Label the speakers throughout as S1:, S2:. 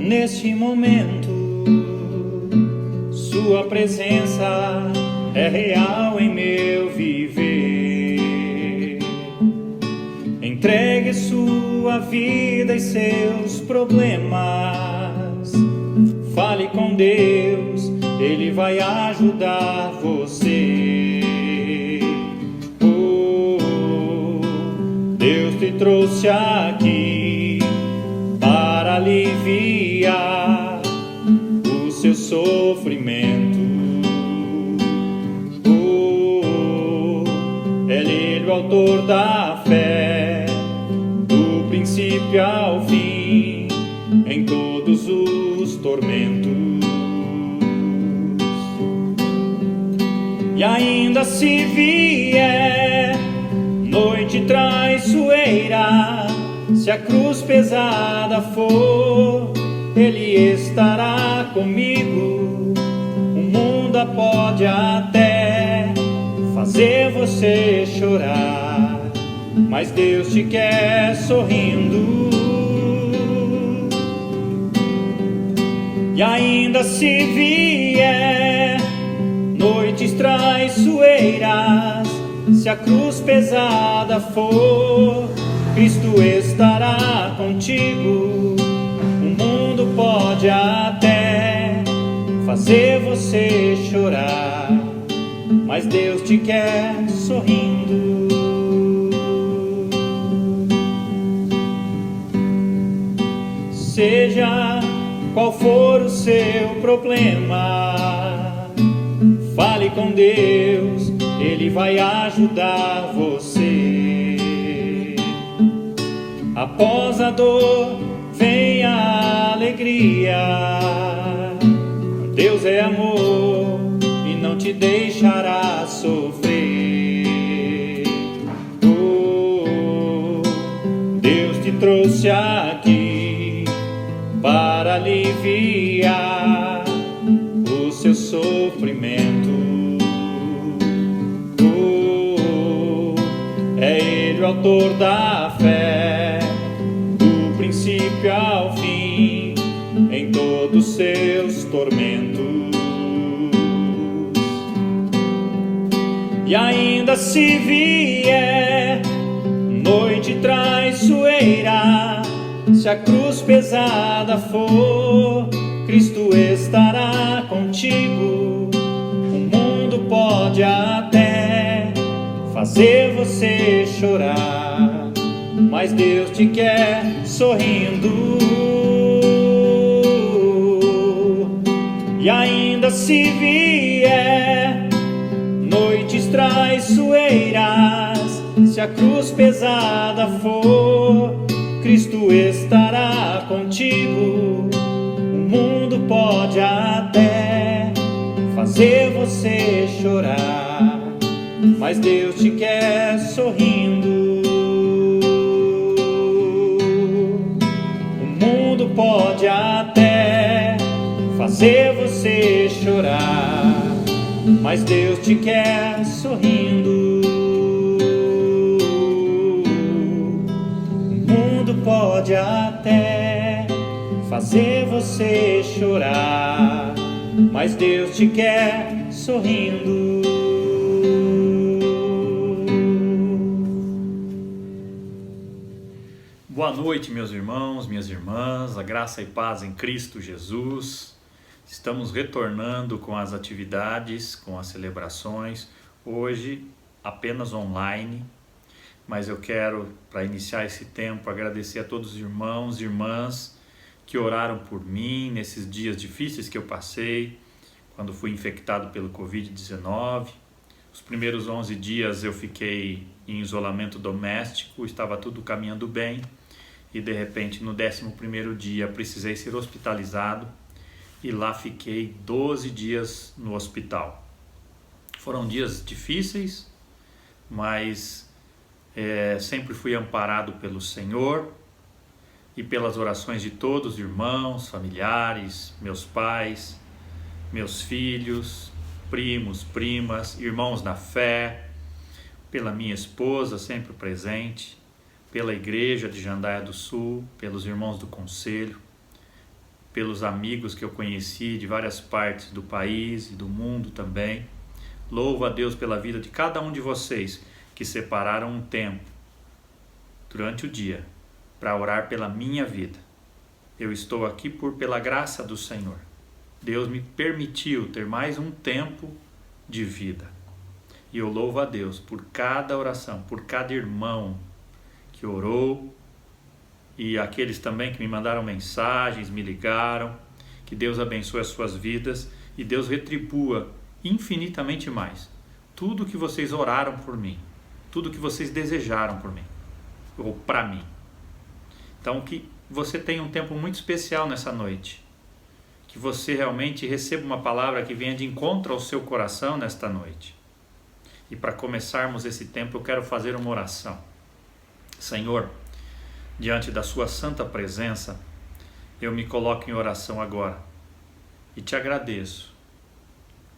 S1: neste momento. Sua presença é real em meu viver. Entregue sua vida e seus problemas. Fale com Deus, Ele vai ajudar você. Deus te trouxe aqui para aliviar o seu sofrimento. É Ele o autor da fé, do princípio ao fim, em todos os tormentos. E ainda se vier noite traiçoeira, se a cruz pesada for, Ele estará comigo. O mundo pode até fazer você chorar, mas Deus te quer sorrindo. E ainda se vier noites traiçoeiras, se a cruz pesada for, Cristo estará contigo. O mundo pode até fazer você chorar, mas Deus te quer sorrindo. Seja qual for o seu problema, fale com Deus, Ele vai ajudar você. Após a dor vem a alegria. Deus é amor e não te deixará sofrer. Deus te trouxe aqui para aliviar o seu sofrimento. É Ele o autor da fé, do princípio ao fim, em todos seus tormentos. E ainda se vier noite traiçoeira, se a cruz pesada for, Cristo estará contigo. O mundo pode até fazer você chorar, mas Deus te quer sorrindo. E ainda se vier noites traiçoeiras, se a cruz pesada for, Cristo estará contigo. O mundo pode até fazer você chorar, mas Deus te quer sorrindo. O mundo pode até fazer você chorar, mas Deus te quer sorrindo. O mundo pode até fazer você chorar, mas Deus te quer sorrindo.
S2: Boa noite, meus irmãos, minhas irmãs, a graça e paz em Cristo Jesus. Estamos retornando com as atividades, com as celebrações, hoje apenas online, mas eu quero, para iniciar esse tempo, agradecer a todos os irmãos e irmãs que oraram por mim nesses dias difíceis que eu passei, quando fui infectado pelo Covid-19. Os primeiros 11 dias eu fiquei em isolamento doméstico, estava tudo caminhando bem, e de repente no 11º dia precisei ser hospitalizado, e lá fiquei 12 dias no hospital. Foram dias difíceis, mas sempre fui amparado pelo Senhor e pelas orações de todos os irmãos, familiares, meus pais, meus filhos, primos, primas, irmãos na fé, pela minha esposa sempre presente, pela igreja de Jandaia do Sul, pelos irmãos do conselho, pelos amigos que eu conheci de várias partes do país e do mundo também. Louvo a Deus pela vida de cada um de vocês que separaram um tempo durante o dia para orar pela minha vida. Eu estou aqui pela graça do Senhor. Deus me permitiu ter mais um tempo de vida. E eu louvo a Deus por cada oração, por cada irmão que orou e aqueles também que me mandaram mensagens, me ligaram. Que Deus abençoe as suas vidas e Deus retribua infinitamente mais tudo que vocês oraram por mim, tudo que vocês desejaram por mim ou para mim. Então que você tenha um tempo muito especial nessa noite, que você realmente receba uma palavra que venha de encontro ao seu coração nesta noite. E para começarmos esse tempo eu quero fazer uma oração. Senhor, diante da sua santa presença, eu me coloco em oração agora e te agradeço,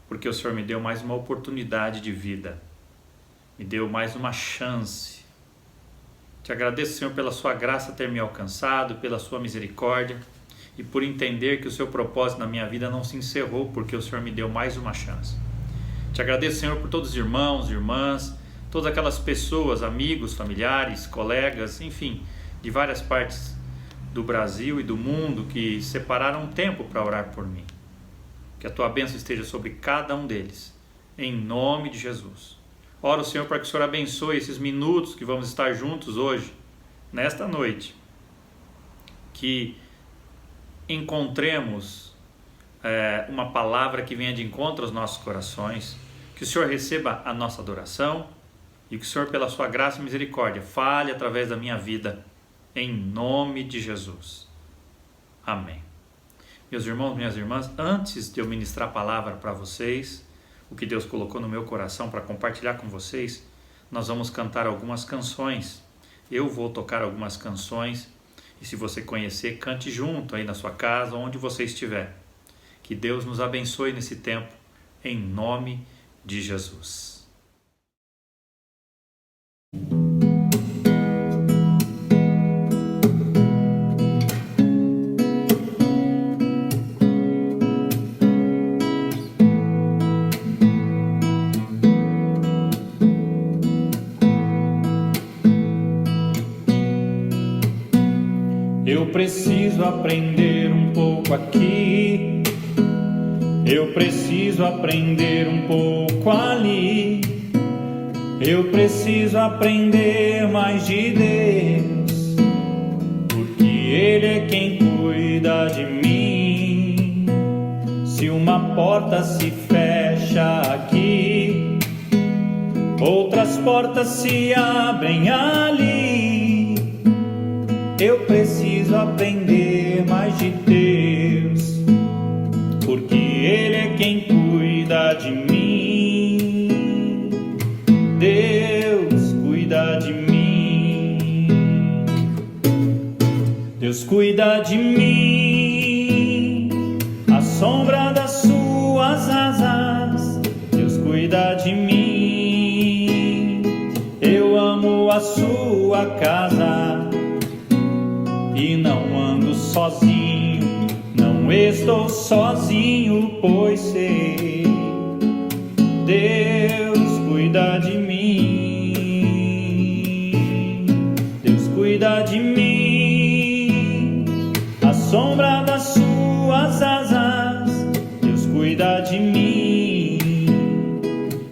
S2: porque o Senhor me deu mais uma oportunidade de vida, me deu mais uma chance. Te agradeço, Senhor, pela sua graça ter me alcançado, pela sua misericórdia e por entender que o seu propósito na minha vida não se encerrou, porque o Senhor me deu mais uma chance. Te agradeço, Senhor, por todos os irmãos, irmãs, todas aquelas pessoas, amigos, familiares, colegas, enfim, de várias partes do Brasil e do mundo que separaram um tempo para orar por mim. Que a tua bênção esteja sobre cada um deles, em nome de Jesus. Oro, Senhor, para que o Senhor abençoe esses minutos que vamos estar juntos hoje, nesta noite. Que encontremos uma palavra que venha de encontro aos nossos corações. Que o Senhor receba a nossa adoração e que o Senhor, pela sua graça e misericórdia, fale através da minha vida, em nome de Jesus. Amém. Meus irmãos, minhas irmãs, antes de eu ministrar a palavra para vocês, o que Deus colocou no meu coração para compartilhar com vocês, nós vamos cantar algumas canções. Eu vou tocar algumas canções e se você conhecer, cante junto aí na sua casa, onde você estiver. Que Deus nos abençoe nesse tempo, em nome de Jesus.
S1: Eu preciso aprender um pouco aqui, eu preciso aprender um pouco ali, eu preciso aprender mais de Deus, porque Ele é quem cuida de mim. Se uma porta se fecha aqui, outras portas se abrem ali. Eu preciso aprender mais de Deus, porque Ele é quem cuida de mim. Deus cuida de mim. Deus cuida de mim, à sombra das suas asas. Deus cuida de mim. Eu amo a sua casa e não ando sozinho, não estou sozinho, pois sei, Deus cuida de mim. Deus cuida de mim, à sombra das suas asas. Deus cuida de mim.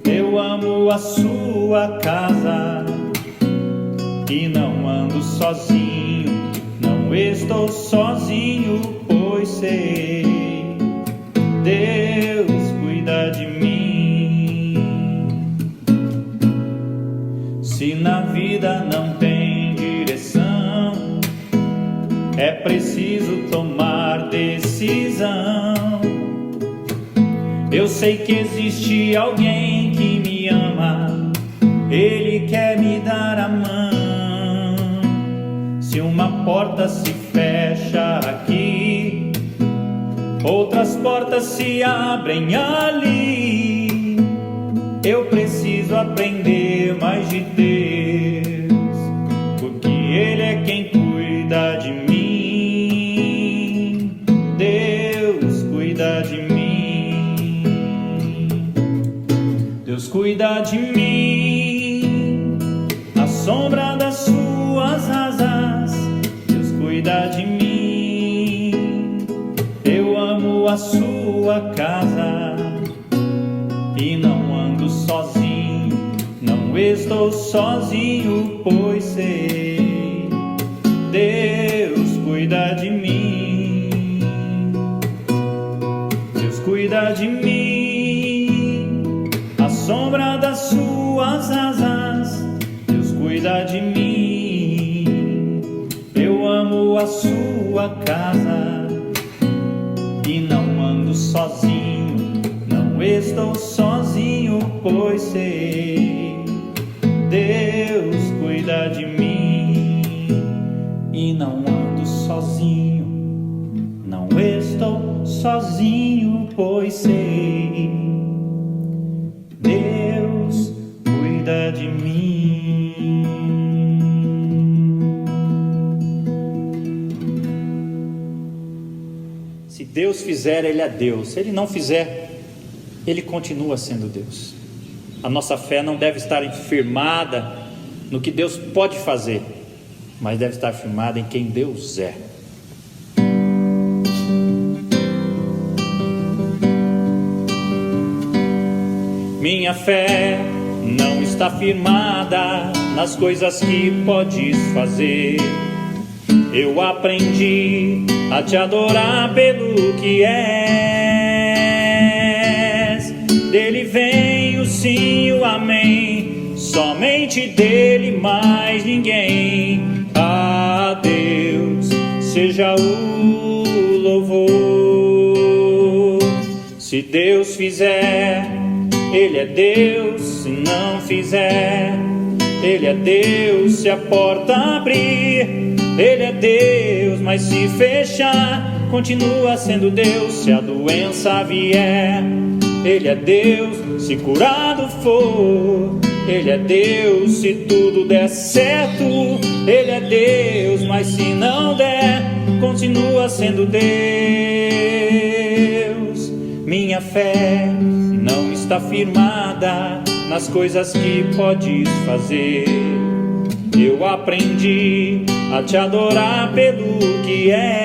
S1: Eu amo a sua casa e não ando sozinho, não estou sozinho, pois sei, Deus cuida de mim. Se na vida não tem direção, é preciso tomar decisão. Eu sei que existe alguém que me ama, Ele quer me dar a mão. Se uma porta se fecha aqui, outras portas se abrem ali. Eu preciso aprender mais de Deus, porque Ele é quem cuida de mim. Deus cuida de mim, à sombra das suas asas. Deus cuida de mim, eu amo a sua casa e não ando sozinho, não estou sozinho, pois sei, Deus cuida de mim. Deus cuida de mim, à sombra das suas asas. Deus cuida de mim, eu amo a sua casa e não ando sozinho, não estou sozinho, pois sei, Deus cuida de mim e não ando sozinho, não estou sozinho, pois sei, Deus cuida de mim. Se Deus fizer, Ele é Deus. Se Ele não fizer, Ele continua sendo Deus. A nossa fé não deve estar firmada no que Deus pode fazer, mas deve estar firmada em quem Deus é. Minha fé não está firmada nas coisas que podes fazer. Eu aprendi a te adorar pelo que és. Dele vem o sim e o amém, somente dele, mais ninguém. A Deus seja o louvor. Se Deus fizer, Ele é Deus. Se não fizer, Ele é Deus. Se a porta abrir, Ele é Deus. Mas se fechar, continua sendo Deus. Se a doença vier, Ele é Deus. Se curado for, Ele é Deus. Se tudo der certo, Ele é Deus. Mas se não der, continua sendo Deus. Minha fé não está firmada nas coisas que podes fazer. Eu aprendi a te adorar pelo que és.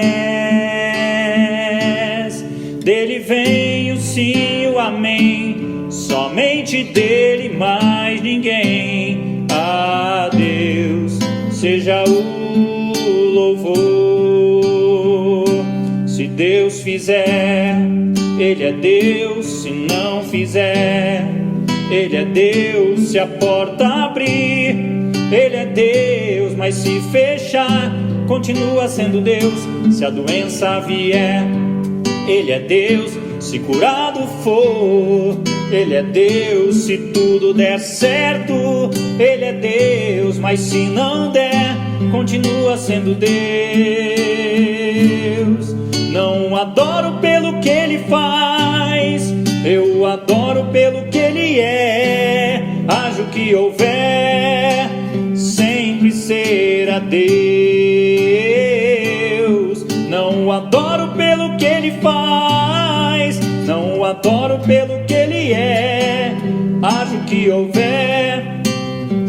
S1: Dele vem o sim e o amém, somente dele, mais ninguém. A Deus seja o louvor. Se Deus fizer, Ele é Deus. Se não fizer, Ele é Deus. Se a porta abrir, Ele é Deus. Mas se fechar, continua sendo Deus. Se a doença vier, Ele é Deus. Se curado for, Ele é Deus. Se tudo der certo, Ele é Deus. Mas se não der, continua sendo Deus. Não adoro pelo que Ele faz, eu adoro pelo que Ele é. Haja o que houver, sempre será Deus. Não adoro pelo que Ele faz, não adoro pelo que Ele é. Haja o que houver,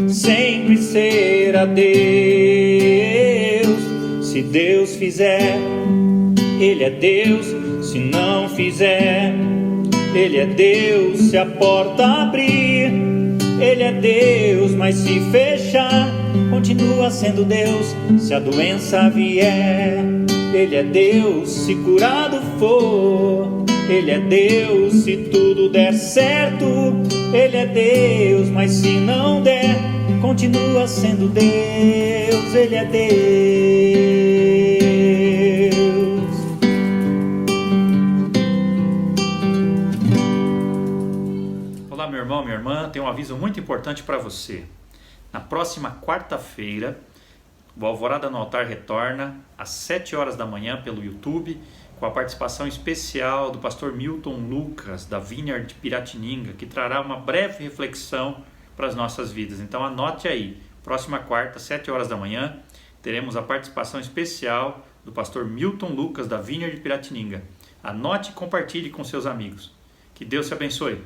S1: sempre será Deus. Se Deus fizer, Ele é Deus. Se não fizer, Ele é Deus. Se a porta abrir, Ele é Deus. Mas se fechar, continua sendo Deus. Se a doença vier, Ele é Deus. Se curado for, Ele é Deus. Se tudo der certo, Ele é Deus. Mas se não der, continua sendo Deus. Ele é Deus.
S2: Olá, meu irmão, minha irmã, tem um aviso muito importante para você. Na próxima quarta-feira, o Alvorada no Altar retorna às 7 horas da manhã pelo YouTube, com a participação especial do pastor Milton Lucas, da Vineyard de Piratininga, que trará uma breve reflexão para as nossas vidas. Então anote aí, próxima quarta, 7 horas da manhã, teremos a participação especial do pastor Milton Lucas, da Vineyard de Piratininga. Anote e compartilhe com seus amigos. Que Deus te abençoe.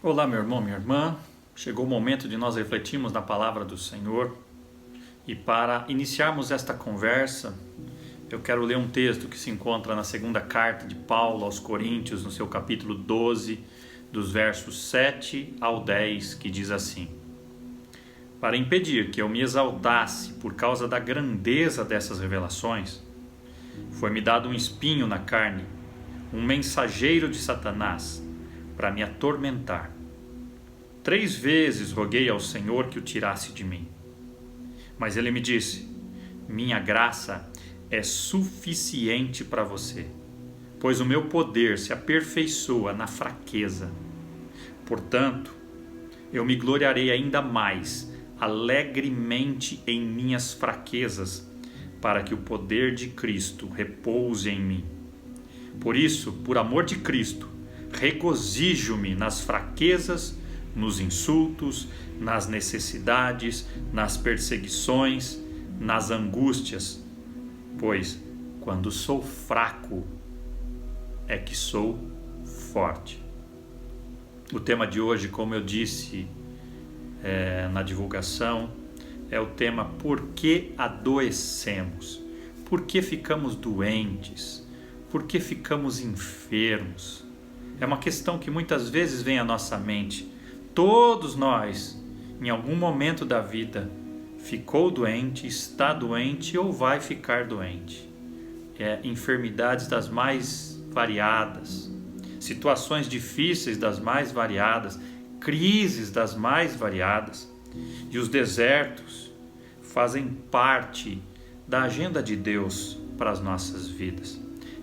S2: Olá, meu irmão, minha irmã. Chegou o momento de nós refletirmos na palavra do Senhor. E para iniciarmos esta conversa, eu quero ler um texto que se encontra na segunda carta de Paulo aos Coríntios, no seu capítulo 12, dos versos 7 ao 10, que diz assim: Para impedir que eu me exaltasse por causa da grandeza dessas revelações, foi-me dado um espinho na carne, um mensageiro de Satanás, para me atormentar. 3 vezes roguei ao Senhor que o tirasse de mim. Mas ele me disse: minha graça é suficiente para você, pois o meu poder se aperfeiçoa na fraqueza. Portanto, eu me gloriarei ainda mais alegremente em minhas fraquezas, para que o poder de Cristo repouse em mim. Por isso, por amor de Cristo, regozijo-me nas fraquezas, nos insultos, nas necessidades, nas perseguições, nas angústias, pois quando sou fraco é que sou forte. O tema de hoje, como eu disse na divulgação, é o tema por que adoecemos, por que ficamos doentes, por que ficamos enfermos. É uma questão que muitas vezes vem à nossa mente. Todos nós, em algum momento da vida, ficou doente, está doente ou vai ficar doente. Enfermidades das mais variadas, situações difíceis das mais variadas, crises das mais variadas. E os desertos fazem parte da agenda de Deus para as nossas vidas.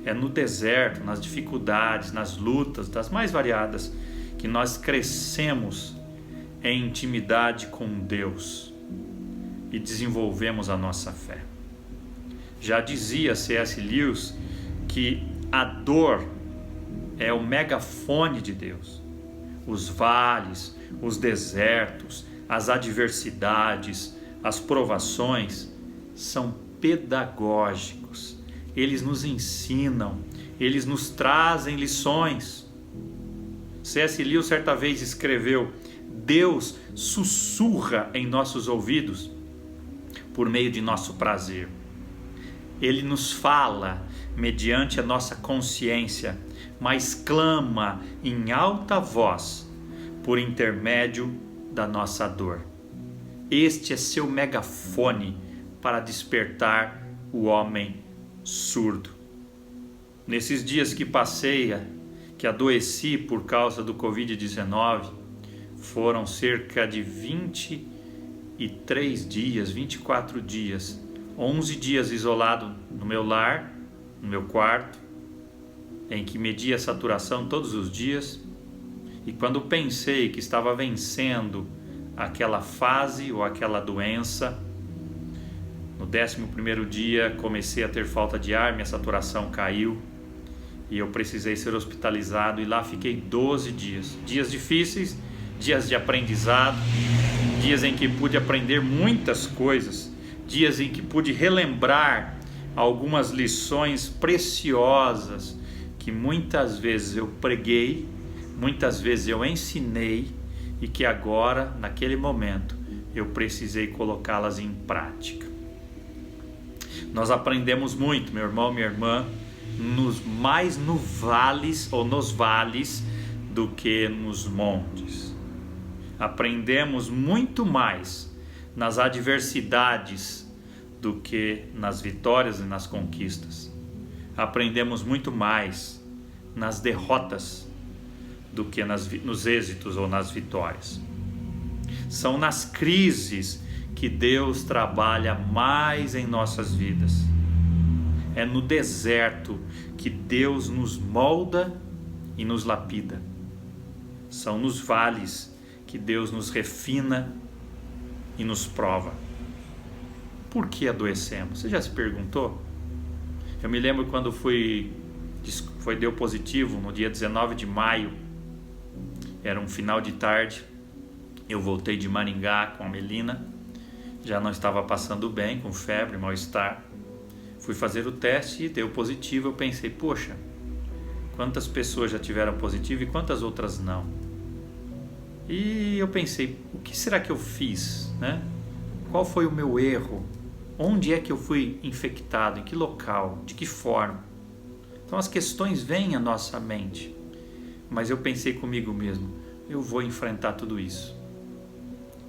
S2: É no deserto, nas dificuldades, nas lutas das mais variadas, que nós crescemos em intimidade com Deus e desenvolvemos a nossa fé. Já dizia C.S. Lewis que a dor é o megafone de Deus. Os vales, os desertos, as adversidades, as provações são pedagógicos. Eles nos ensinam, eles nos trazem lições. C.S. Lewis certa vez escreveu: Deus sussurra em nossos ouvidos por meio de nosso prazer. Ele nos fala mediante a nossa consciência, mas clama em alta voz por intermédio da nossa dor. Este é seu megafone para despertar o homem surdo. Nesses dias que passei, que adoeci por causa do Covid-19, foram cerca de 23 dias, 24 dias, 11 dias isolado no meu lar, no meu quarto, em que media a saturação todos os dias. E quando pensei que estava vencendo aquela fase ou aquela doença, no 11º dia comecei a ter falta de ar, minha saturação caiu e eu precisei ser hospitalizado, e lá fiquei 12 dias. Dias difíceis, dias de aprendizado, dias em que pude aprender muitas coisas, dias em que pude relembrar algumas lições preciosas que muitas vezes eu preguei, muitas vezes eu ensinei e que agora, naquele momento, eu precisei colocá-las em prática. Nós aprendemos muito, meu irmão, minha irmã, nos vales do que nos montes. Aprendemos muito mais nas adversidades do que nas vitórias e nas conquistas. Aprendemos muito mais nas derrotas do que nos êxitos ou nas vitórias. São nas crises que Deus trabalha mais em nossas vidas. É no deserto que Deus nos molda e nos lapida. São nos vales que Deus nos refina e nos prova. Por que adoecemos? Você já se perguntou? Eu me lembro quando deu positivo no dia 19 de maio. Era um final de tarde. Eu voltei de Maringá com a Melina. Já não estava passando bem, com febre, mal-estar. Fui fazer o teste e deu positivo. Eu pensei, poxa, quantas pessoas já tiveram positivo e quantas outras não? E eu pensei, o que será que eu fiz, né? Qual foi o meu erro? Onde é que eu fui infectado? Em que local? De que forma? Então as questões vêm à nossa mente. Mas eu pensei comigo mesmo, eu vou enfrentar tudo isso.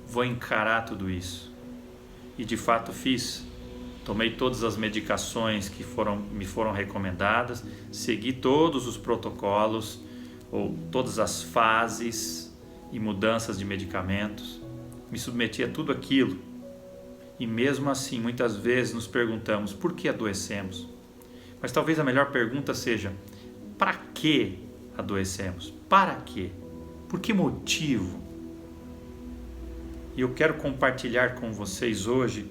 S2: Vou encarar tudo isso. E de fato fiz. Tomei todas as medicações que me foram recomendadas, segui todos os protocolos, ou todas as fases e mudanças de medicamentos, me submeti a tudo aquilo. E mesmo assim, muitas vezes nos perguntamos por que adoecemos. Mas talvez a melhor pergunta seja, para que adoecemos? Para quê? Por que motivo? E eu quero compartilhar com vocês hoje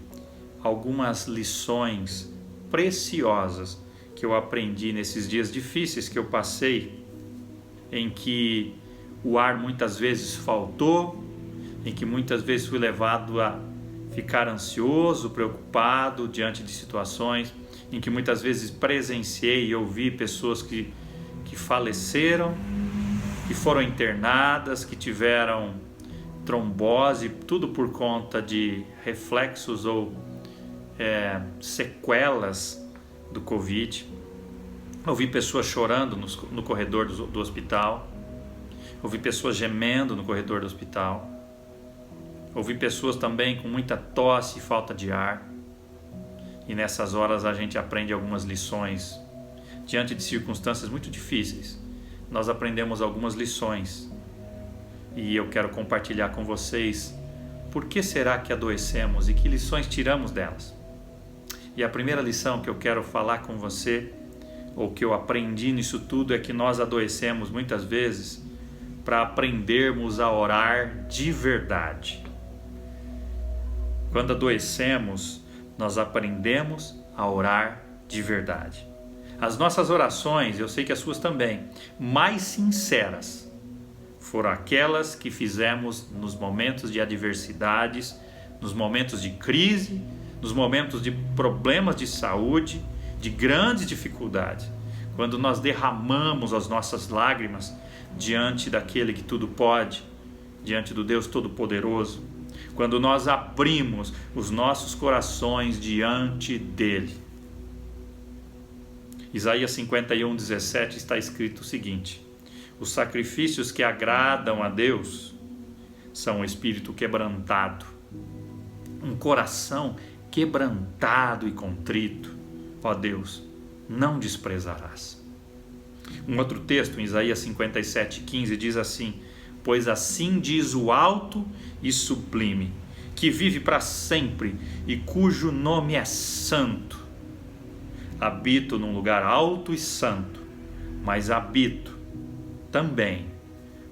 S2: algumas lições preciosas que eu aprendi nesses dias difíceis que eu passei, em que o ar muitas vezes faltou, em que muitas vezes fui levado a ficar ansioso, preocupado diante de situações, em que muitas vezes presenciei e ouvi pessoas que faleceram, que foram internadas, que tiveram trombose, tudo por conta de reflexos ou sequelas do Covid. Ouvi pessoas chorando no corredor do hospital. Ouvi pessoas gemendo no corredor do hospital. Ouvi pessoas também com muita tosse e falta de ar. E nessas horas a gente aprende algumas lições. Diante de circunstâncias muito difíceis, nós aprendemos algumas lições. E eu quero compartilhar com vocês por que será que adoecemos e que lições tiramos delas. E a primeira lição que eu quero falar com você, ou que eu aprendi nisso tudo, é que nós adoecemos muitas vezes para aprendermos a orar de verdade. Quando adoecemos, nós aprendemos a orar de verdade. As nossas orações, eu sei que as suas também, mais sinceras, foram aquelas que fizemos nos momentos de adversidades, nos momentos de crise, nos momentos de problemas de saúde, de grandes dificuldades, quando nós derramamos as nossas lágrimas diante daquele que tudo pode, diante do Deus Todo-Poderoso, quando nós abrimos os nossos corações diante dele. Isaías 51:17 está escrito o seguinte: os sacrifícios que agradam a Deus são um espírito quebrantado, um coração quebrantado e contrito, ó Deus, não desprezarás. Um outro texto, em Isaías 57:15, diz assim: pois assim diz o alto e sublime, que vive para sempre e cujo nome é santo. Habito num lugar alto e santo, mas habito também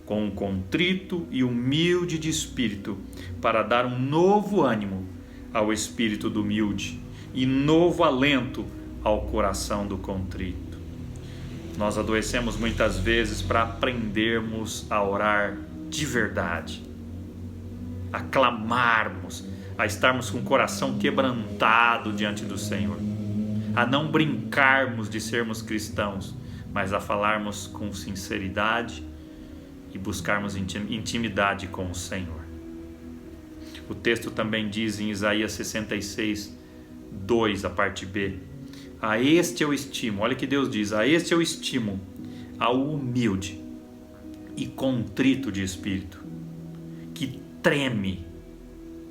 S2: com um contrito e humilde de espírito, para dar um novo ânimo ao espírito do humilde e novo alento ao coração do contrito. Nós adoecemos muitas vezes para aprendermos a orar de verdade, a clamarmos, a estarmos com o coração quebrantado diante do Senhor, a não brincarmos de sermos cristãos, mas a falarmos com sinceridade e buscarmos intimidade com o Senhor. O texto também diz em Isaías 66:2, a parte B: a este eu estimo, olha que Deus diz, a este eu estimo, ao humilde e contrito de espírito, que treme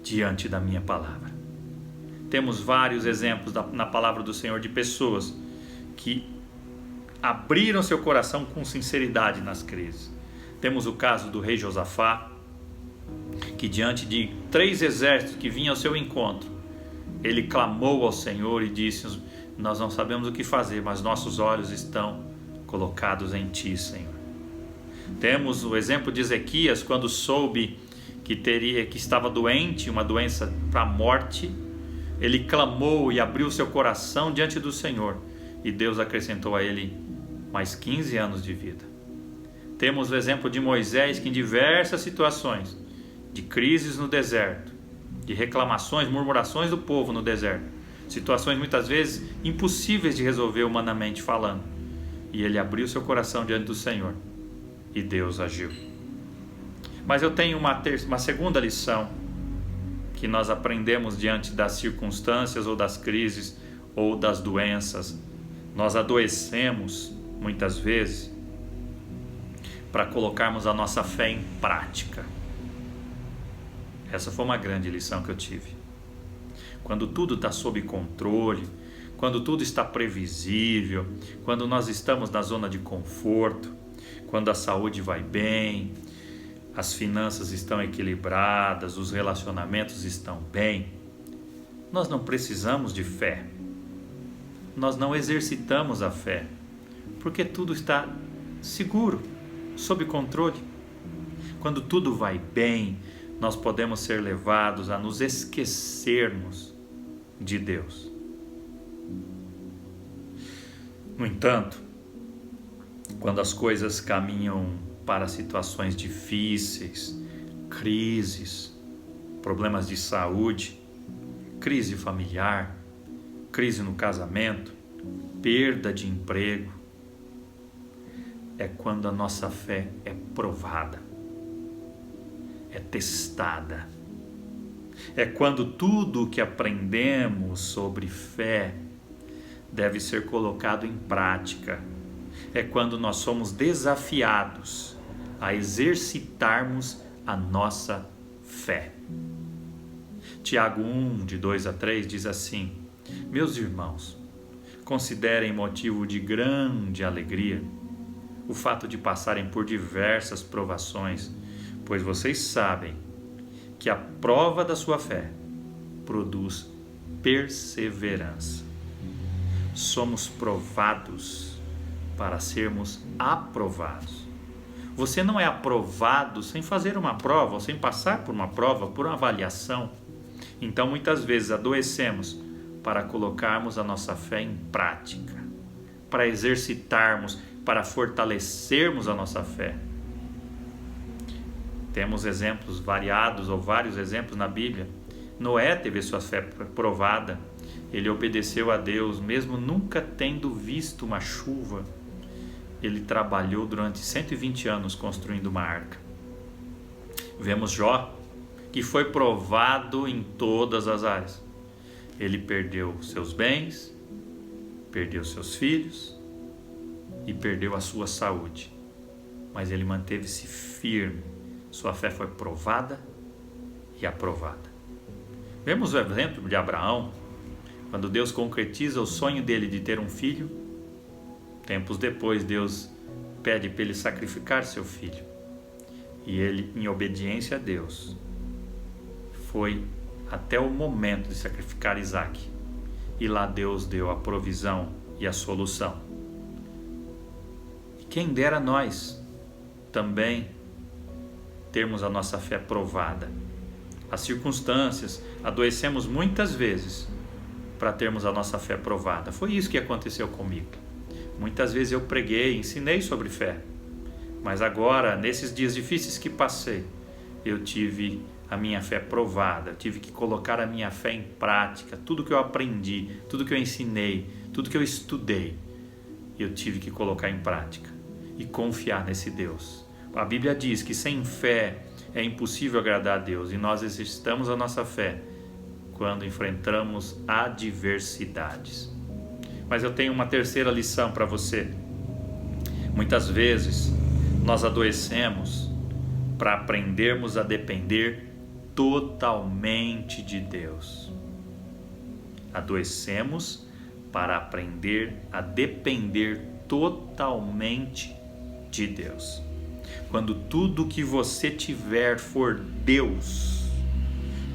S2: diante da minha palavra. Temos vários exemplos na palavra do Senhor de pessoas que abriram seu coração com sinceridade nas crises. Temos o caso do rei Josafá, que diante de 3 exércitos que vinham ao seu encontro, ele clamou ao Senhor e disse: nós não sabemos o que fazer, mas nossos olhos estão colocados em Ti, Senhor. Temos o exemplo de Ezequias, quando soube que estava doente, uma doença para a morte, ele clamou e abriu seu coração diante do Senhor, e Deus acrescentou a ele mais 15 anos de vida. Temos o exemplo de Moisés, que em diversas situações de crises no deserto, de reclamações, murmurações do povo no deserto, situações muitas vezes impossíveis de resolver humanamente falando, e ele abriu seu coração diante do Senhor e Deus agiu. Mas eu tenho uma segunda lição que nós aprendemos diante das circunstâncias ou das crises ou das doenças. Nós adoecemos muitas vezes para colocarmos a nossa fé em prática. Essa foi uma grande lição que eu tive. Quando tudo está sob controle, quando tudo está previsível, quando nós estamos na zona de conforto, quando a saúde vai bem, as finanças estão equilibradas, os relacionamentos estão bem, nós não precisamos de fé. Nós não exercitamos a fé, porque tudo está seguro, sob controle. Quando tudo vai bem, nós podemos ser levados a nos esquecermos de Deus. No entanto, quando as coisas caminham para situações difíceis, crises, problemas de saúde, crise familiar, crise no casamento, perda de emprego, é quando a nossa fé é provada, é testada. É quando tudo o que aprendemos sobre fé deve ser colocado em prática. É quando nós somos desafiados a exercitarmos a nossa fé. Tiago 1, de 2 a 3 diz assim: meus irmãos, considerem motivo de grande alegria o fato de passarem por diversas provações, pois vocês sabem que a prova da sua fé produz perseverança. Somos provados para sermos aprovados. Você não é aprovado sem fazer uma prova, ou sem passar por uma prova, por uma avaliação. Então muitas vezes adoecemos para colocarmos a nossa fé em prática, para exercitarmos, para fortalecermos a nossa fé. Temos exemplos variados, ou vários exemplos na Bíblia. Noé teve sua fé provada. Ele obedeceu a Deus, mesmo nunca tendo visto uma chuva. Ele trabalhou durante 120 anos construindo uma arca. Vemos Jó, que foi provado em todas as áreas. Ele perdeu seus bens, perdeu seus filhos e perdeu a sua saúde. Mas ele manteve-se firme. Sua fé foi provada e aprovada. Vemos o exemplo de Abraão, quando Deus concretiza o sonho dele de ter um filho. Tempos depois, Deus pede para ele sacrificar seu filho. E ele, em obediência a Deus, foi até o momento de sacrificar Isaac. E lá Deus deu a provisão e a solução. E quem dera nós também termos a nossa fé provada. As circunstâncias, adoecemos muitas vezes para termos a nossa fé provada. Foi isso que aconteceu comigo. Muitas vezes eu preguei, ensinei sobre fé, mas agora, nesses dias difíceis que passei, eu tive a minha fé provada, eu tive que colocar a minha fé em prática. Tudo que eu aprendi, tudo que eu ensinei, tudo que eu estudei, eu tive que colocar em prática e confiar nesse Deus. A Bíblia diz que sem fé é impossível agradar a Deus, e nós exercitamos a nossa fé quando enfrentamos adversidades. Mas eu tenho uma terceira lição para você. Muitas vezes nós adoecemos para aprendermos a depender totalmente de Deus. Adoecemos para aprender a depender totalmente de Deus. Quando tudo que você tiver for Deus,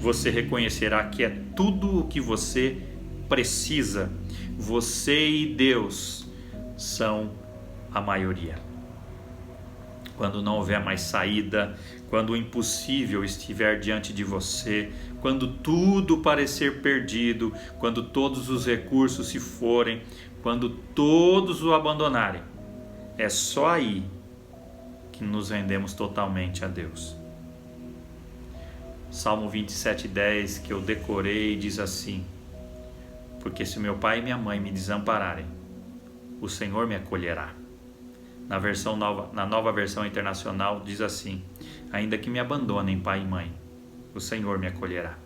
S2: você reconhecerá que é tudo o que você precisa. Você e Deus são a maioria. Quando não houver mais saída, quando o impossível estiver diante de você, quando tudo parecer perdido, quando todos os recursos se forem, quando todos o abandonarem, é só aí que nos rendemos totalmente a Deus. Salmo 27:10, que eu decorei, diz assim: porque se meu pai e minha mãe me desampararem, o Senhor me acolherá. Na nova versão internacional diz assim: Ainda que me abandonem pai e mãe, o Senhor me acolherá.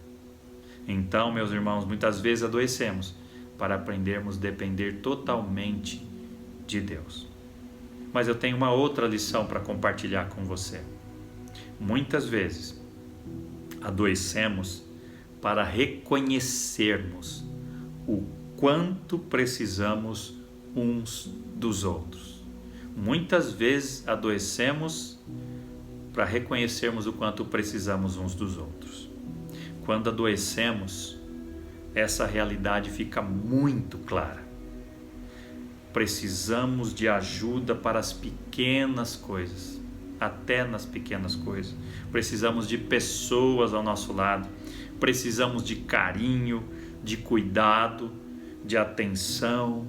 S2: Então, meus irmãos, muitas vezes adoecemos para aprendermos a depender totalmente de Deus. Mas eu tenho uma outra lição para compartilhar com você. Muitas vezes adoecemos para reconhecermos o quanto precisamos uns dos outros. Muitas vezes adoecemos para reconhecermos o quanto precisamos uns dos outros. Quando adoecemos, essa realidade fica muito clara. Precisamos de ajuda para as pequenas coisas, até nas pequenas coisas. Precisamos de pessoas ao nosso lado, precisamos de carinho, de cuidado, de atenção,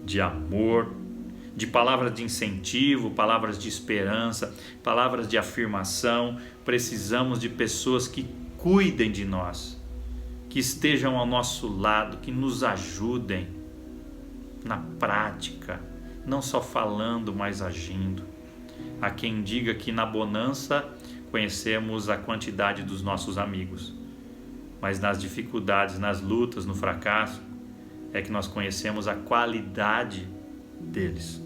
S2: de amor, de palavras de incentivo, palavras de esperança, palavras de afirmação. Precisamos de pessoas que cuidem de nós, que estejam ao nosso lado, que nos ajudem na prática, não só falando, mas agindo. Há quem diga que na bonança conhecemos a quantidade dos nossos amigos, mas nas dificuldades, nas lutas, no fracasso, é que nós conhecemos a qualidade deles.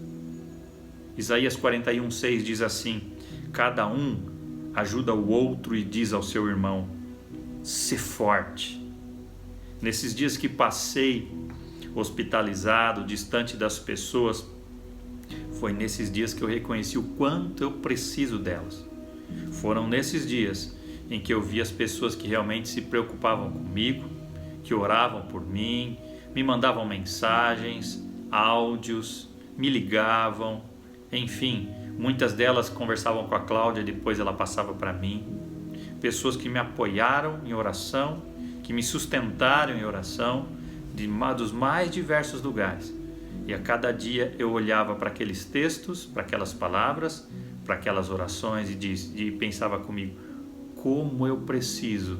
S2: Isaías 41:6 diz assim: cada um ajuda o outro e diz ao seu irmão: sê forte. Nesses dias que passei hospitalizado, distante das pessoas, foi nesses dias que eu reconheci o quanto eu preciso delas. Foram nesses dias em que eu vi as pessoas que realmente se preocupavam comigo, que oravam por mim, me mandavam mensagens, áudios, me ligavam, enfim, muitas delas conversavam com a Cláudia, depois ela passava para mim. Pessoas que me apoiaram em oração, que me sustentaram em oração, dos mais diversos lugares. E a cada dia eu olhava para aqueles textos, para aquelas palavras, para aquelas orações e pensava comigo: como eu preciso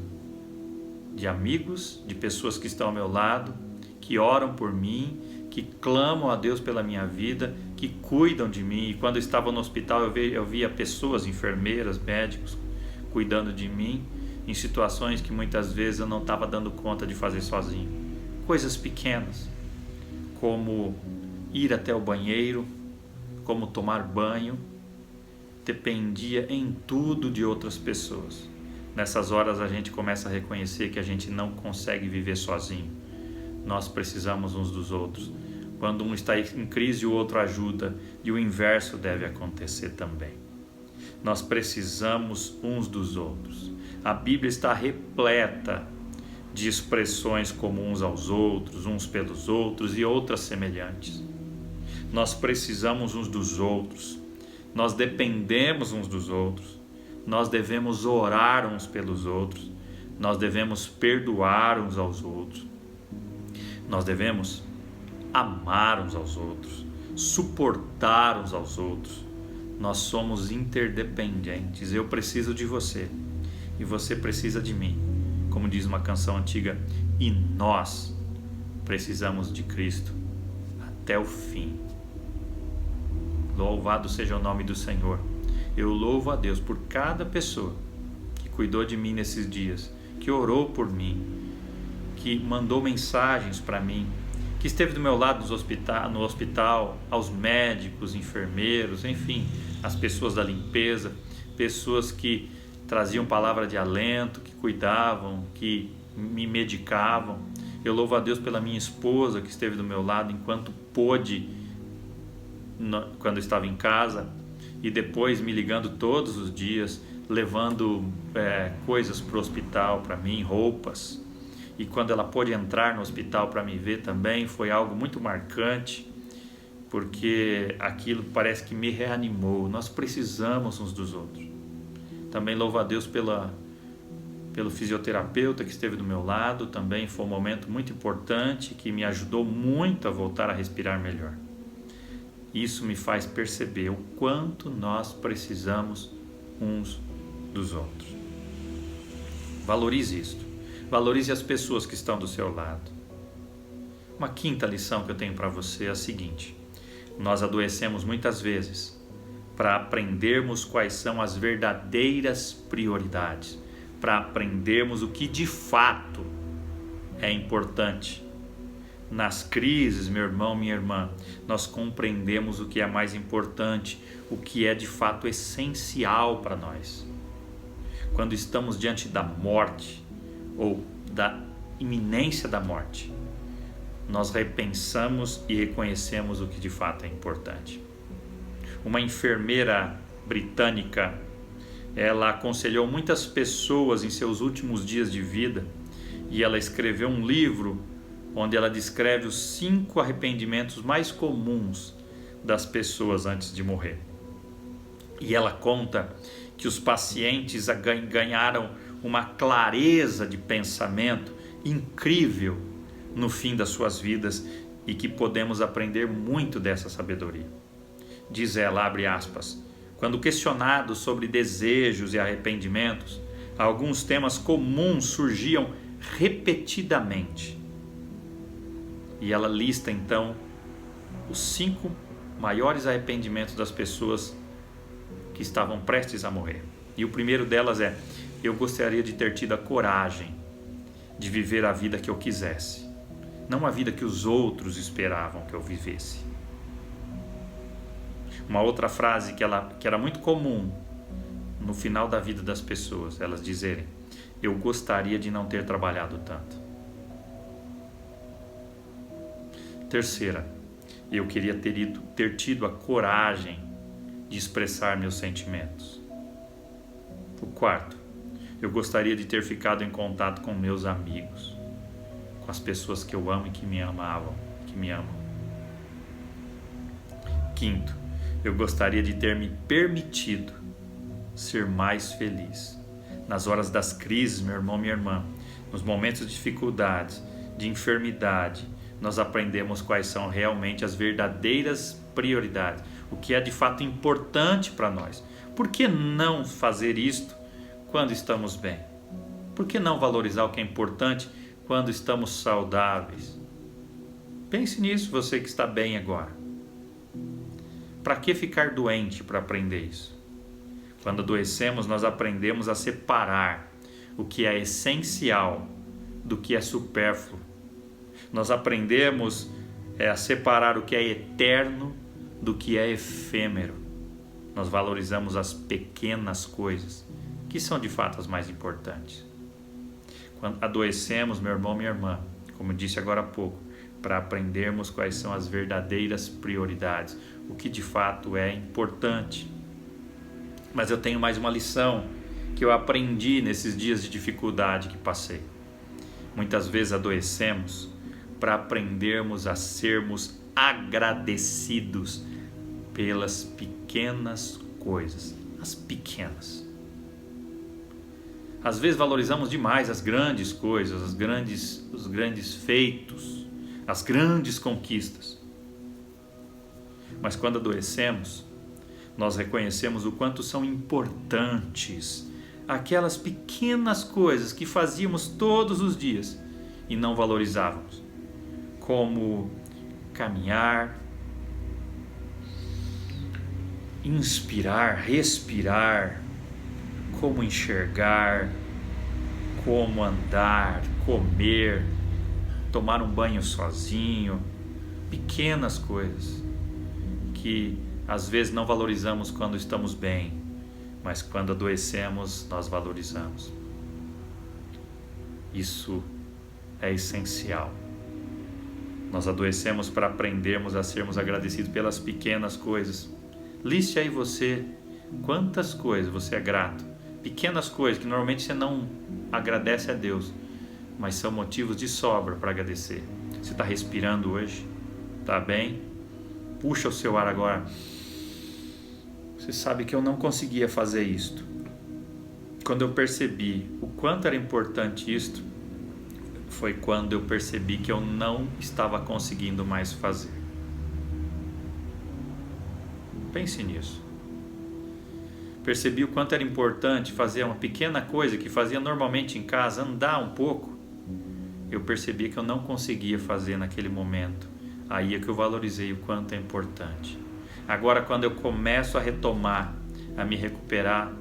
S2: de amigos, de pessoas que estão ao meu lado, que oram por mim, que clamam a Deus pela minha vida, que cuidam de mim. E quando eu estava no hospital eu via pessoas, enfermeiras, médicos, cuidando de mim em situações que muitas vezes eu não estava dando conta de fazer sozinho. Coisas pequenas, como ir até o banheiro, como tomar banho, dependia em tudo de outras pessoas. Nessas horas a gente começa a reconhecer que a gente não consegue viver sozinho. Nós precisamos uns dos outros. Quando um está em crise, o outro ajuda, e o inverso deve acontecer também. Nós precisamos uns dos outros. A Bíblia está repleta de expressões como uns aos outros, uns pelos outros e outras semelhantes. Nós precisamos uns dos outros, nós dependemos uns dos outros, nós devemos orar uns pelos outros, nós devemos perdoar uns aos outros, nós devemos amar uns aos outros, suportar uns aos outros. Nós somos interdependentes. Eu preciso de você e você precisa de mim. Como diz uma canção antiga, e nós precisamos de Cristo até o fim. Louvado seja o nome do Senhor. Eu louvo a Deus por cada pessoa que cuidou de mim nesses dias, que orou por mim, que mandou mensagens para mim, que esteve do meu lado no hospital, aos médicos, enfermeiros, enfim, as pessoas da limpeza, pessoas que traziam palavra de alento, que cuidavam, que me medicavam. Eu louvo a Deus pela minha esposa que esteve do meu lado enquanto pôde, quando eu estava em casa, e depois me ligando todos os dias, levando coisas para o hospital para mim, roupas. E quando ela pôde entrar no hospital para me ver também, foi algo muito marcante, porque aquilo parece que me reanimou. Nós precisamos uns dos outros. Também louvo a Deus pelo fisioterapeuta que esteve do meu lado, também foi um momento muito importante que me ajudou muito a voltar a respirar melhor. Isso me faz perceber o quanto nós precisamos uns dos outros. Valorize isto, valorize as pessoas que estão do seu lado. Uma quinta lição que eu tenho para você é a seguinte: nós adoecemos muitas vezes para aprendermos quais são as verdadeiras prioridades, para aprendermos o que de fato é importante. Nas crises, meu irmão, minha irmã, nós compreendemos o que é mais importante, o que é de fato essencial para nós. Quando estamos diante da morte ou da iminência da morte, nós repensamos e reconhecemos o que de fato é importante. Uma enfermeira britânica, ela aconselhou muitas pessoas em seus últimos dias de vida e ela escreveu um livro onde ela descreve os 5 arrependimentos mais comuns das pessoas antes de morrer. E ela conta que os pacientes ganharam uma clareza de pensamento incrível no fim das suas vidas e que podemos aprender muito dessa sabedoria. Diz ela, abre aspas, quando questionados sobre desejos e arrependimentos, alguns temas comuns surgiam repetidamente. E ela lista então os 5 maiores arrependimentos das pessoas que estavam prestes a morrer. E o primeiro delas é: eu gostaria de ter tido a coragem de viver a vida que eu quisesse, não a vida que os outros esperavam que eu vivesse. Uma outra frase que era muito comum no final da vida das pessoas, elas dizerem: eu gostaria de não ter trabalhado tanto. Terceira, eu queria ter tido a coragem de expressar meus sentimentos. O quarto, eu gostaria de ter ficado em contato com meus amigos, com as pessoas que eu amo e que me amavam, que me amam. Quinto, eu gostaria de ter me permitido ser mais feliz. Nas horas das crises, meu irmão, minha irmã, nos momentos de dificuldades, de enfermidade, nós aprendemos quais são realmente as verdadeiras prioridades, o que é de fato importante para nós. Por que não fazer isto quando estamos bem? Por que não valorizar o que é importante quando estamos saudáveis? Pense nisso, você que está bem agora. Para que ficar doente para aprender isso? Quando adoecemos, nós aprendemos a separar o que é essencial do que é supérfluo. Nós aprendemos a separar o que é eterno do que é efêmero. Nós valorizamos as pequenas coisas, que são de fato as mais importantes. Quando adoecemos, meu irmão, minha irmã, como disse agora há pouco, para aprendermos quais são as verdadeiras prioridades, o que de fato é importante. Mas eu tenho mais uma lição que eu aprendi nesses dias de dificuldade que passei. Muitas vezes adoecemos para aprendermos a sermos agradecidos pelas pequenas coisas, as pequenas. Às vezes valorizamos demais as grandes coisas, os grandes feitos, as grandes conquistas. Mas quando adoecemos, nós reconhecemos o quanto são importantes aquelas pequenas coisas que fazíamos todos os dias e não valorizávamos, como caminhar, inspirar, respirar, como enxergar, como andar, comer, tomar um banho sozinho, pequenas coisas que às vezes não valorizamos quando estamos bem, mas quando adoecemos nós valorizamos. Isso é essencial. Nós adoecemos para aprendermos a sermos agradecidos pelas pequenas coisas. Liste aí você quantas coisas você é grato. Pequenas coisas que normalmente você não agradece a Deus, mas são motivos de sobra para agradecer. Você está respirando hoje? Está bem? Puxa o seu ar agora. Você sabe que eu não conseguia fazer isto. Quando eu percebi o quanto era importante isto, foi quando eu percebi que eu não estava conseguindo mais fazer. Pense nisso. Percebi o quanto era importante fazer uma pequena coisa que fazia normalmente em casa, andar um pouco. Eu percebi que eu não conseguia fazer naquele momento. Aí é que eu valorizei o quanto é importante. Agora, quando eu começo a retomar, a me recuperar,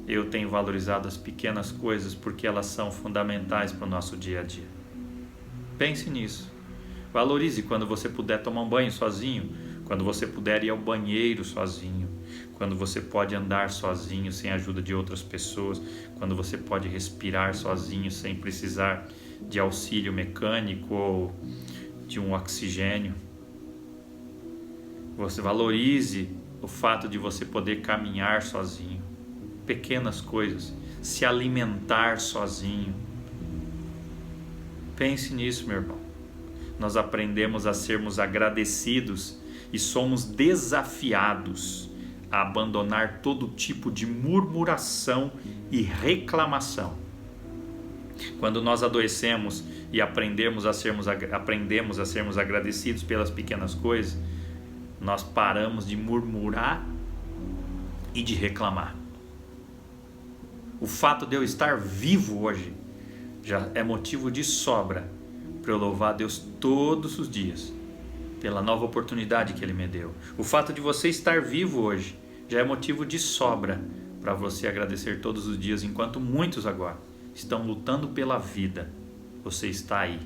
S2: eu tenho valorizado as pequenas coisas porque elas são fundamentais para o nosso dia a dia. Pense nisso. Valorize quando você puder tomar um banho sozinho, quando você puder ir ao banheiro sozinho, quando você pode andar sozinho sem a ajuda de outras pessoas, quando você pode respirar sozinho sem precisar de auxílio mecânico ou de um oxigênio. Você valorize o fato de você poder caminhar sozinho, pequenas coisas, se alimentar sozinho. Pense nisso, meu irmão. Nós aprendemos a sermos agradecidos e somos desafiados a abandonar todo tipo de murmuração e reclamação. Quando nós adoecemos e aprendemos a sermos agradecidos pelas pequenas coisas, nós paramos de murmurar e de reclamar. O fato de eu estar vivo hoje já é motivo de sobra para eu louvar a Deus todos os dias pela nova oportunidade que Ele me deu. O fato de você estar vivo hoje já é motivo de sobra para você agradecer todos os dias, enquanto muitos agora estão lutando pela vida. Você está aí.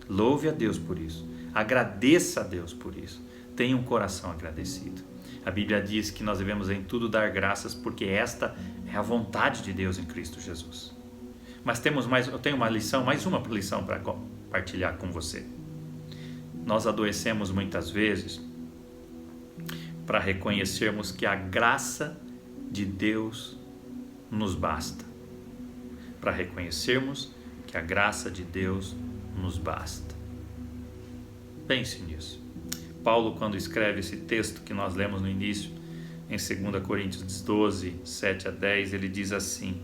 S2: Louve a Deus por isso. Agradeça a Deus por isso. Tenha um coração agradecido. A Bíblia diz que nós devemos em tudo dar graças, porque esta é a vontade de Deus em Cristo Jesus. Mas eu tenho mais uma lição para compartilhar com você. Nós adoecemos muitas vezes para reconhecermos que a graça de Deus nos basta. Para reconhecermos que a graça de Deus nos basta. Pense nisso. Paulo, quando escreve esse texto que nós lemos no início, em 2 Coríntios 12, 7 a 10, ele diz assim: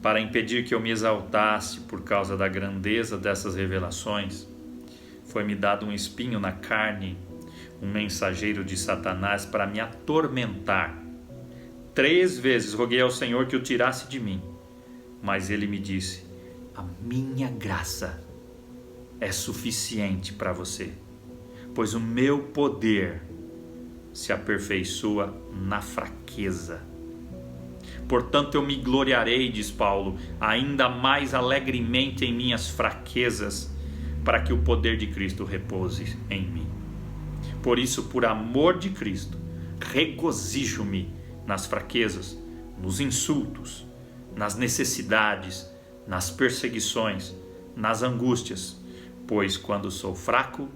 S2: para impedir que eu me exaltasse por causa da grandeza dessas revelações, foi-me dado um espinho na carne, um mensageiro de Satanás para me atormentar. 3 vezes roguei ao Senhor que o tirasse de mim, mas ele me disse: a minha graça é suficiente para você, pois o meu poder se aperfeiçoa na fraqueza. Portanto, eu me gloriarei, diz Paulo, ainda mais alegremente em minhas fraquezas, para que o poder de Cristo repouse em mim. Por isso, por amor de Cristo, regozijo-me nas fraquezas, nos insultos, nas necessidades, nas perseguições, nas angústias, pois quando sou fraco,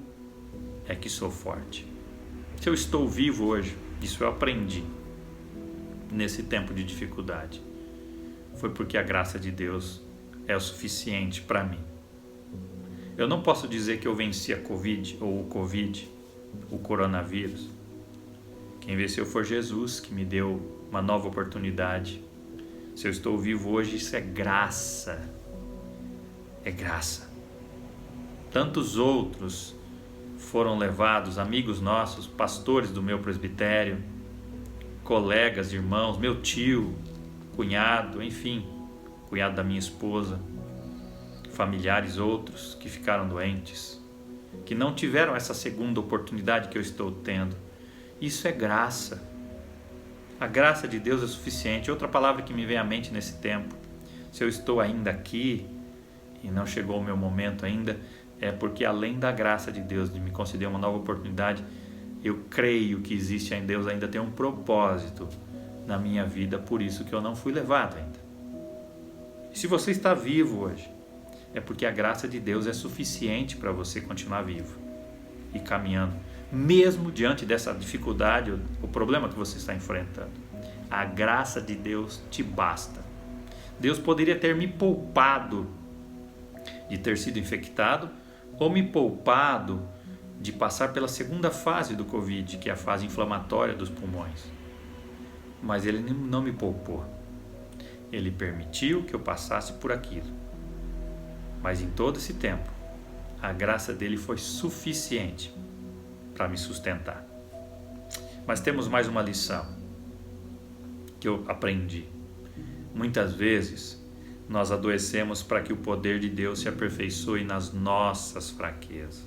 S2: é que sou forte. Se eu estou vivo hoje, isso eu aprendi nesse tempo de dificuldade, foi porque a graça de Deus é o suficiente para mim. Eu não posso dizer que eu venci a Covid ou o coronavírus. Quem venceu foi Jesus, que me deu uma nova oportunidade. Se eu estou vivo hoje, isso é graça. É graça. Tantos outros foram levados, amigos nossos, pastores do meu presbitério, colegas, irmãos, meu tio, cunhado, enfim, cunhado da minha esposa, familiares outros que ficaram doentes, que não tiveram essa segunda oportunidade que eu estou tendo. Isso é graça. A graça de Deus é suficiente. Outra palavra que me vem à mente nesse tempo, se eu estou ainda aqui e não chegou o meu momento ainda, é porque além da graça de Deus de me conceder uma nova oportunidade, eu creio que existe em Deus, ainda tem um propósito na minha vida, por isso que eu não fui levado ainda. E se você está vivo hoje, é porque a graça de Deus é suficiente para você continuar vivo e caminhando, mesmo diante dessa dificuldade, o problema que você está enfrentando. A graça de Deus te basta. Deus poderia ter me poupado de ter sido infectado, ou me poupado de passar pela segunda fase do Covid, que é a fase inflamatória dos pulmões. Mas Ele não me poupou. Ele permitiu que eu passasse por aquilo. Mas em todo esse tempo, a graça dele foi suficiente para me sustentar. Mas temos mais uma lição que eu aprendi. Muitas vezes nós adoecemos para que o poder de Deus se aperfeiçoe nas nossas fraquezas.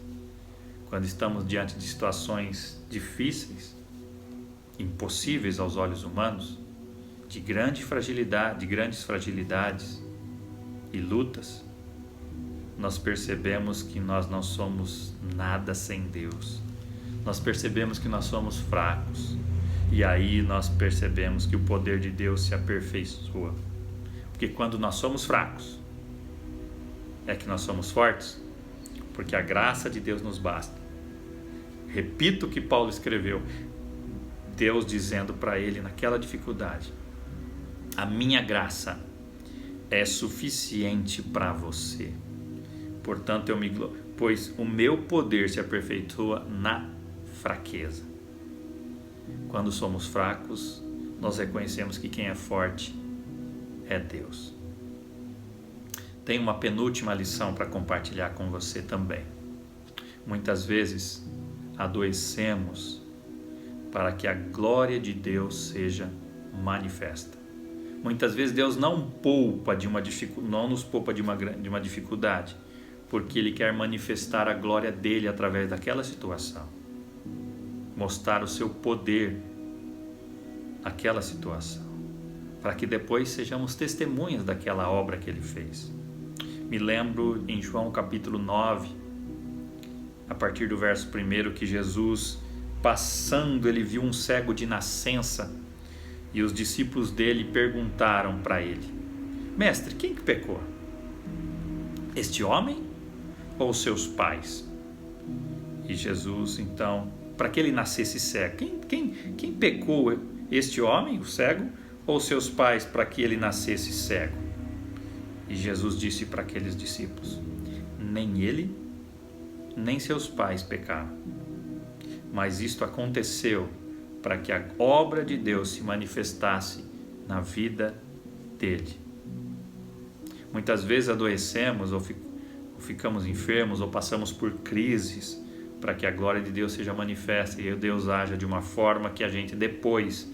S2: quando estamos diante de situações difíceis, impossíveis aos olhos humanos, de grandes fragilidades e lutas, nós percebemos que nós não somos nada sem Deus. Nós percebemos que nós somos fracos. E aí nós percebemos que o poder de Deus se aperfeiçoa. Porque quando nós somos fracos, é que nós somos fortes, porque a graça de Deus nos basta. Repito o que Paulo escreveu, Deus dizendo para ele naquela dificuldade: a minha graça é suficiente para você. Portanto, pois o meu poder se aperfeiçoa na fraqueza. Quando somos fracos, nós reconhecemos que quem é forte é Deus. Tenho uma penúltima lição para compartilhar com você também. Muitas vezes adoecemos para que a glória de Deus seja manifesta. Muitas vezes Deus não nos poupa de uma dificuldade, porque Ele quer manifestar a glória dEle através daquela situação. Mostrar o seu poder naquela situação, para que depois sejamos testemunhas daquela obra que Ele fez. Me lembro em João capítulo 9, a partir do verso 1, que Jesus, passando, ele viu um cego de nascença, e os discípulos dele perguntaram para ele: Mestre, quem que pecou? Este homem ou seus pais? E Jesus, então, para que ele nascesse cego, quem pecou, este homem, o cego, ou seus pais, para que ele nascesse cego? E Jesus disse para aqueles discípulos: nem ele, nem seus pais pecaram, mas isto aconteceu para que a obra de Deus se manifestasse na vida dele. Muitas vezes adoecemos ou ficamos enfermos ou passamos por crises para que a glória de Deus seja manifesta e Deus haja de uma forma que a gente depois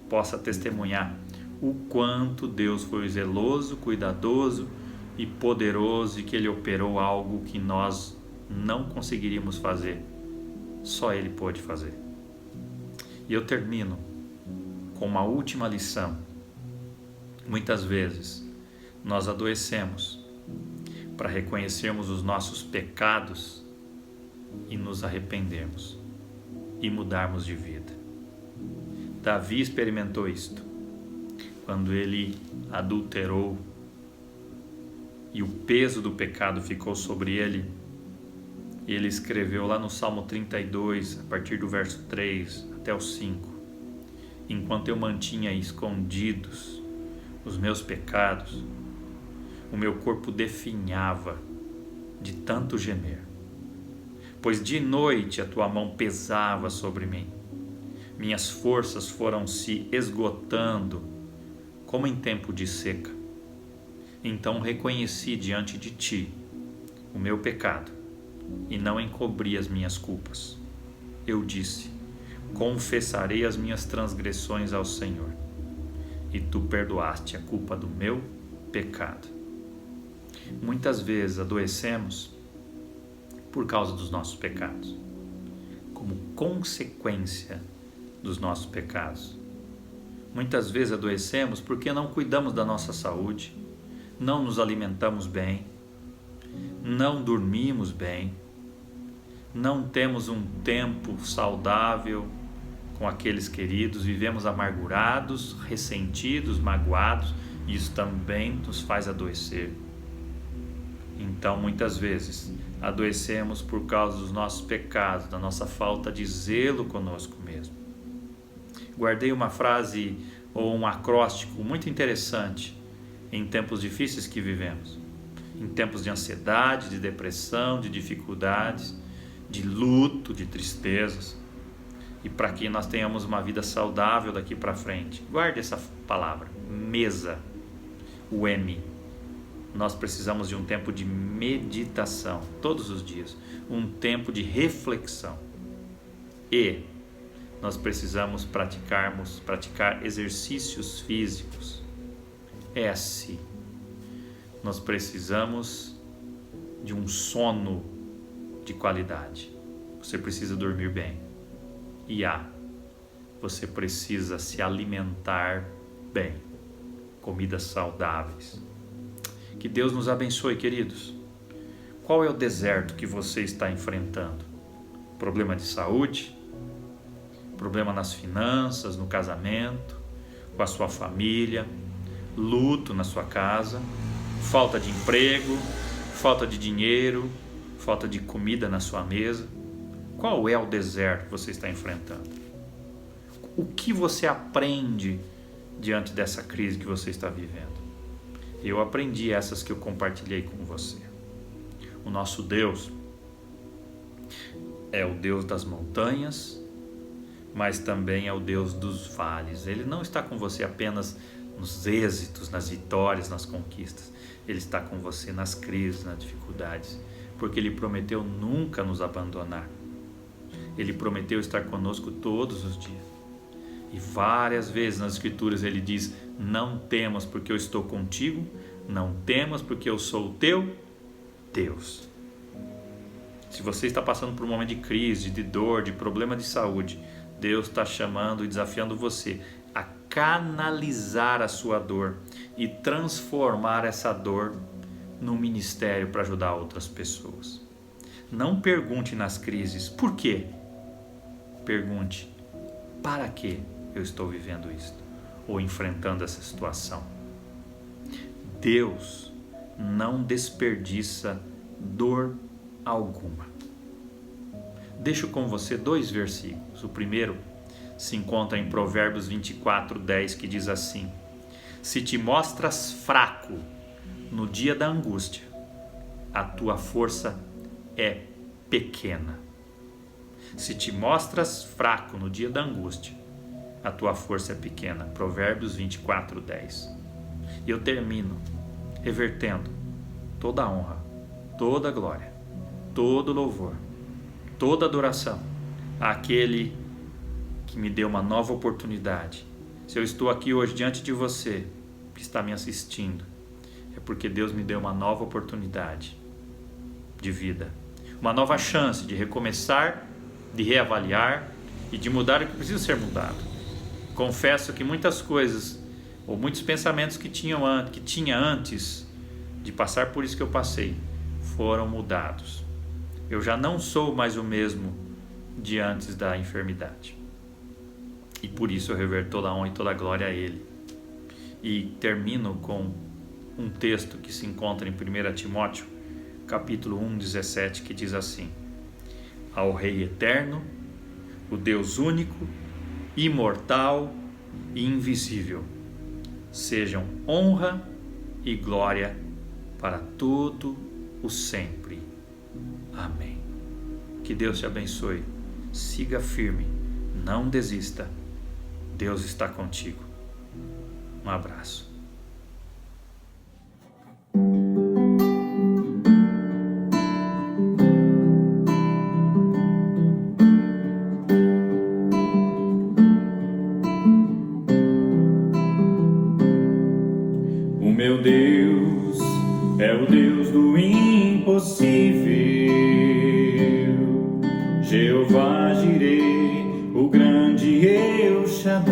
S2: possa testemunhar o quanto Deus foi zeloso, cuidadoso e poderoso, e que Ele operou algo que nós não conseguiríamos fazer, só Ele pôde fazer. E eu termino com uma última lição. Muitas vezes nós adoecemos para reconhecermos os nossos pecados e nos arrependermos e mudarmos de vida. Davi experimentou isto quando ele adulterou e o peso do pecado ficou sobre ele. Ele escreveu lá no Salmo 32, a partir do verso 3 até o 5: enquanto eu mantinha escondidos os meus pecados, o meu corpo definhava de tanto gemer, pois de noite a tua mão pesava sobre mim. Minhas forças foram se esgotando como em tempo de seca. Então reconheci diante de ti o meu pecado e não encobri as minhas culpas. Eu disse: confessarei as minhas transgressões ao Senhor, e tu perdoaste a culpa do meu pecado. Muitas vezes adoecemos por causa dos nossos pecados, como consequência dos nossos pecados. Muitas vezes adoecemos porque não cuidamos da nossa saúde, não nos alimentamos bem, não dormimos bem, não temos um tempo saudável com aqueles queridos, vivemos amargurados, ressentidos, magoados, e isso também nos faz adoecer. Então, muitas vezes, adoecemos por causa dos nossos pecados, da nossa falta de zelo conosco mesmo. Guardei uma frase ou um acróstico muito interessante em tempos difíceis que vivemos, em tempos de ansiedade, de depressão, de dificuldades, de luto, de tristezas, e para que nós tenhamos uma vida saudável daqui para frente. Guarde essa palavra, mesa, o M. Nós precisamos de um tempo de meditação todos os dias, um tempo de reflexão, e nós precisamos praticar exercícios físicos. S. Nós precisamos de um sono de qualidade. você precisa dormir bem. E você precisa se alimentar bem. Comidas saudáveis. Que Deus nos abençoe, queridos. Qual é o deserto que você está enfrentando? Problema de saúde? Problema nas finanças, no casamento, com a sua família? Luto na sua casa? Falta de emprego? Falta de dinheiro? Falta de comida na sua mesa? Qual é o deserto que você está enfrentando? O que você aprende diante dessa crise que você está vivendo? Eu aprendi essas que eu compartilhei com você. O nosso Deus é o Deus das montanhas, mas também é o Deus dos vales. Ele não está com você apenas nos êxitos, nas vitórias, nas conquistas. Ele está com você nas crises, nas dificuldades, porque Ele prometeu nunca nos abandonar. Ele prometeu estar conosco todos os dias. E várias vezes nas Escrituras Ele diz: não temas porque eu estou contigo, não temas porque eu sou o teu Deus. Se você está passando por um momento de crise, de dor, de problema de saúde, Deus está chamando e desafiando você a canalizar a sua dor e transformar essa dor num ministério para ajudar outras pessoas. Não pergunte nas crises por quê. Pergunte para que eu estou vivendo isso ou enfrentando essa situação. Deus não desperdiça dor alguma. Deixo com você 2 versículos. O primeiro se encontra em Provérbios 24:10, que diz assim: se te mostras fraco no dia da angústia, a tua força é pequena. Se te mostras fraco no dia da angústia, a tua força é pequena. Provérbios 24:10. E eu termino revertendo toda a honra, toda a glória, todo o louvor, toda a adoração àquele que me deu uma nova oportunidade. Se eu estou aqui hoje diante de você, que está me assistindo, é porque Deus me deu uma nova oportunidade de vida, uma nova chance de recomeçar, de reavaliar e de mudar o que precisa ser mudado. Confesso que muitas coisas ou muitos pensamentos que tinha antes de passar por isso que eu passei foram mudados. Eu já não sou mais o mesmo de antes da enfermidade. E por isso eu reverto toda a honra e toda a glória a Ele. E termino com um texto que se encontra em 1 Timóteo, capítulo 1:17, que diz assim: ao Rei eterno, o Deus único, imortal e invisível, sejam honra e glória para todo o sempre. Amém. Que Deus te abençoe. Siga firme, não desista. Deus está contigo. Um abraço.
S1: O meu Deus é o Deus do impossível, Jeová Jireh, o grande El Shaddai,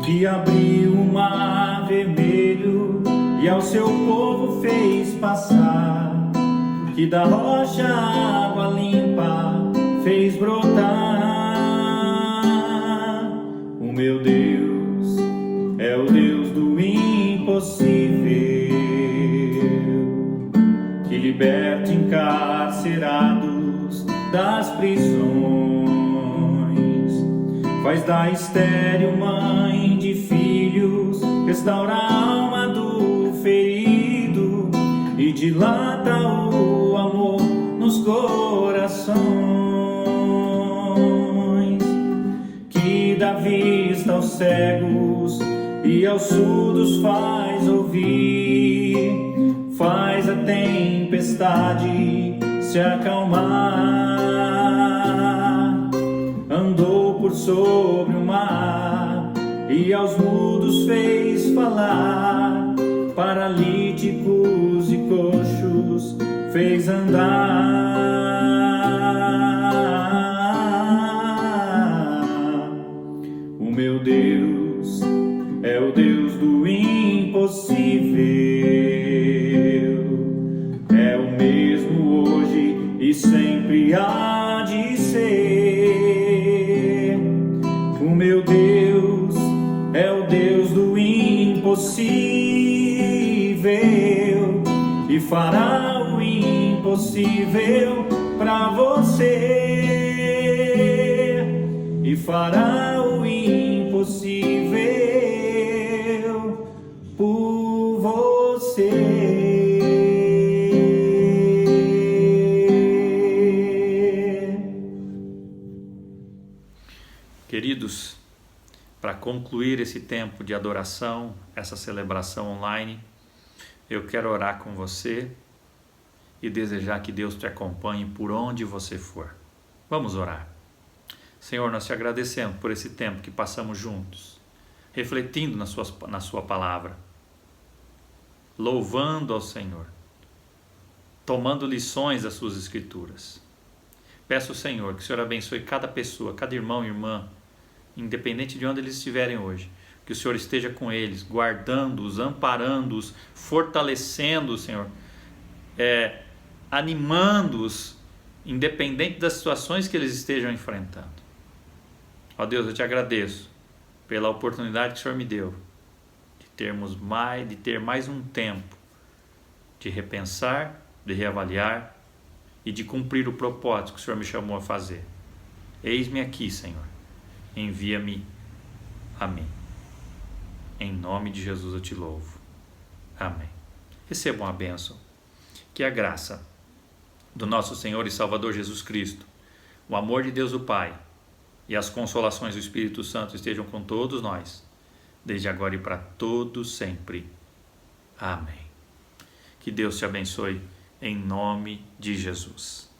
S1: que abriu o mar vermelho e ao seu povo fez passar, que da rocha água limpa fez brotar. O meu Deus é o Deus do impossível, que liberta encarcerados das prisões, faz da estéril mãe de filhos, restaura a alma do ferido e dilata o amor nos corações, que dá vista aos cegos e aos surdos faz ouvir, faz a tempestade se acalmar, andou por sobre o mar e aos mudos fez falar, paralíticos e coxos fez andar. impossível. É o mesmo hoje e sempre há de ser. O meu Deus é o Deus do impossível e fará o impossível pra você, e fará o impossível por você.
S2: Queridos, para concluir esse tempo de adoração, essa celebração online, eu quero orar com você e desejar que Deus te acompanhe por onde você for. Vamos orar. Senhor, nós te agradecemos por esse tempo que passamos juntos, refletindo na sua palavra, louvando ao Senhor, tomando lições das suas escrituras. Peço, Senhor, que o Senhor abençoe cada pessoa, cada irmão e irmã, independente de onde eles estiverem hoje, que o Senhor esteja com eles, guardando-os, amparando-os, fortalecendo-os, Senhor, animando-os, independente das situações que eles estejam enfrentando. Ó Deus, eu te agradeço pela oportunidade que o Senhor me deu de ter mais um tempo de repensar, de reavaliar e de cumprir o propósito que o Senhor me chamou a fazer. Eis-me aqui, Senhor. Envia-me a mim. Em nome de Jesus eu te louvo. Amém. Recebam a bênção. Que a graça do nosso Senhor e Salvador Jesus Cristo, o amor de Deus o Pai e as consolações do Espírito Santo estejam com todos nós, desde agora e para todos sempre. Amém. Que Deus te abençoe em nome de Jesus.